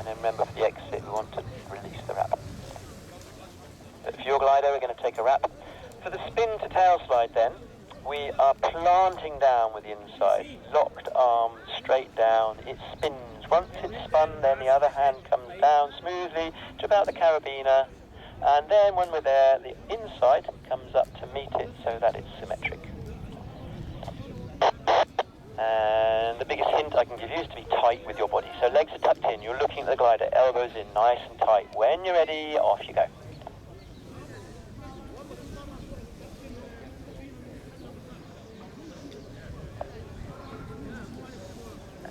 And then remember, for the exit, we want to release the wrap. But for your glider, we're going to take a wrap. For the spin to tail slide then, we are planting down with the inside. Locked arms, straight down. It spins. Once it's spun, then the other hand comes down smoothly to about the carabiner. And then when we're there, the inside comes up to meet it so that it's symmetric. And the biggest hint I can give you is to be tight with your body. So legs are tucked in, you're looking at the glider, elbows in, nice and tight. When you're ready, off you go.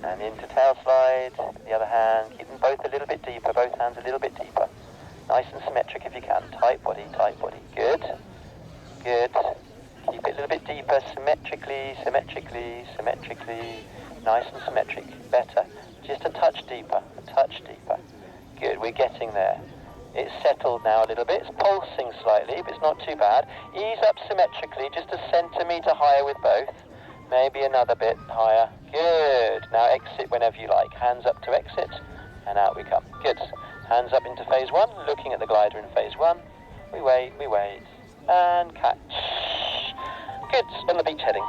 And into tail slide, the other hand, keep them both a little bit deeper, both hands a little bit deeper. Nice and symmetric if you can, tight body, good, good. Keep it a little bit deeper, symmetrically, symmetrically, symmetrically, nice and symmetric, better. Just a touch deeper, good, we're getting there. It's settled now a little bit, it's pulsing slightly, but it's not too bad. Ease up symmetrically, just a centimetre higher with both. Maybe another bit higher. Good. Now exit whenever you like. Hands up to exit, and out we come. Good. Hands up into phase one, looking at the glider in phase one. We wait, and catch. Good. On the beach heading.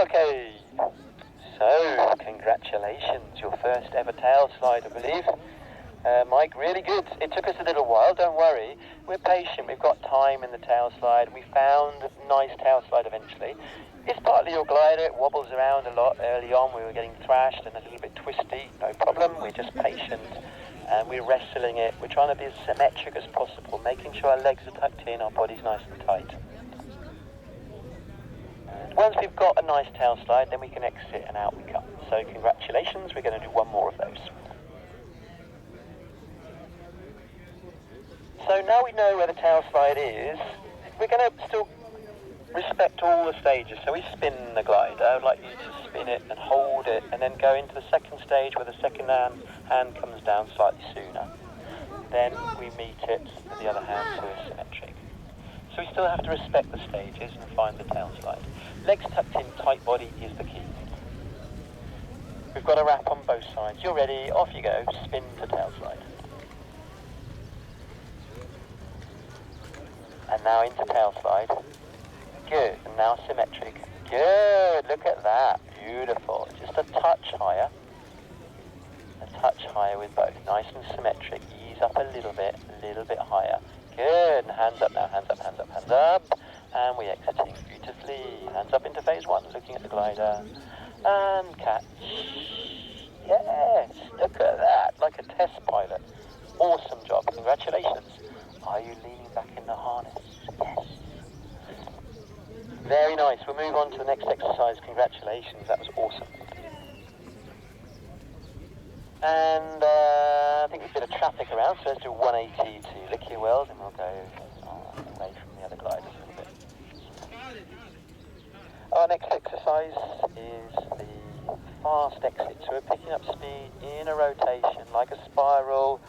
Okay, so congratulations, your first ever tail slide, I believe. Mike, really good. It took us a little while, don't worry. We're patient, we've got time in the tail slide. We found a nice tail slide eventually. It's partly your glider, it wobbles around a lot. Early on we were getting thrashed and a little bit twisty, no problem. We're just patient and we're wrestling it. We're trying to be as symmetric as possible, making sure our legs are tucked in, our body's nice and tight. Once we've got a nice tail slide, then we can exit and out we come. So congratulations, we're going to do one more of those. So now we know where the tail slide is, we're going to still respect all the stages. So we spin the glider. I would like you to spin it and hold it and then go into the second stage where the second hand comes down slightly sooner. Then we meet it with the other hand so it's symmetric. So we still have to respect the stages and find the tail slide. Legs tucked in, tight body is the key. We've got a wrap on both sides. You're ready, off you go, spin to tail slide. And now into tail slide. Good, and now symmetric. Good, look at that, beautiful. Just a touch higher with both. Nice and symmetric, ease up a little bit higher. Good, and hands up now, hands up. And we're exiting beautifully. Hands up into phase one, looking at the glider. And catch. Yes, look at that, like a test pilot. Awesome job, congratulations. Are you leaning back in the harness? Yes. Very nice, we'll move on to the next exercise. Congratulations, that was awesome. And I think there's a bit of traffic around, so let's do 180 to Liquid World and we'll go away from the other gliders a little bit. Our next exercise is the fast exit. So we're picking up speed in a rotation, like a spiral.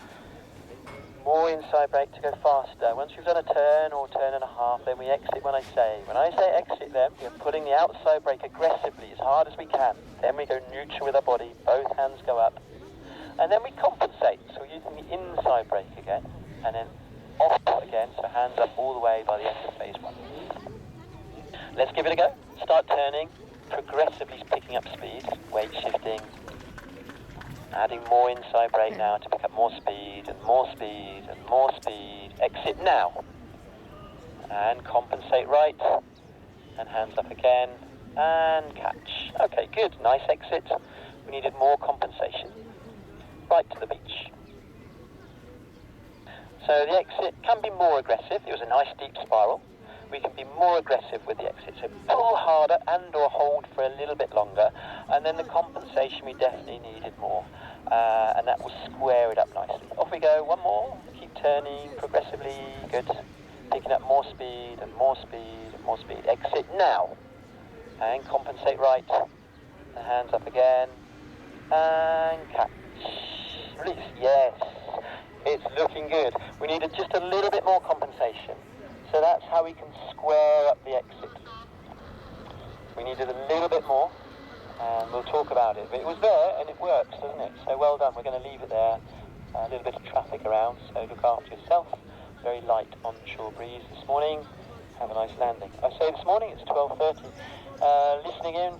More inside brake to go faster. Once we've done a turn or turn and a half, then we exit when I say. When I say exit then, we're putting the outside brake aggressively, as hard as we can. Then we go neutral with our body, both hands go up. And then we compensate, so we're using the inside brake again, and then off again, so hands up all the way by the end of phase one. Let's give it a go. Start turning, progressively picking up speed, weight shifting, adding more inside brake now to pick up more speed and more speed and more speed. Exit now. And compensate right, and hands up again, and catch. Okay, good, nice exit. We needed more compensation. Right to the beach. So the exit can be more aggressive. It was a nice deep spiral. We can be more aggressive with the exit. So pull harder and or hold for a little bit longer. And then the compensation we definitely needed more. And that will square it up nicely. Off we go, one more. Keep turning progressively. Good. Picking up more speed and more speed and more speed. Exit now. And compensate right. The hands up again. And catch. Release. Yes. It's looking good. We needed just a little bit more compensation. So that's how we can square up the exit. We needed a little bit more, and we'll talk about it. But it was there, and it works, doesn't it? So well done. We're going to leave it there. A little bit of traffic around, so look after yourself. Very light onshore breeze this morning. Have a nice landing. I say this morning, it's 12:30. Listening in.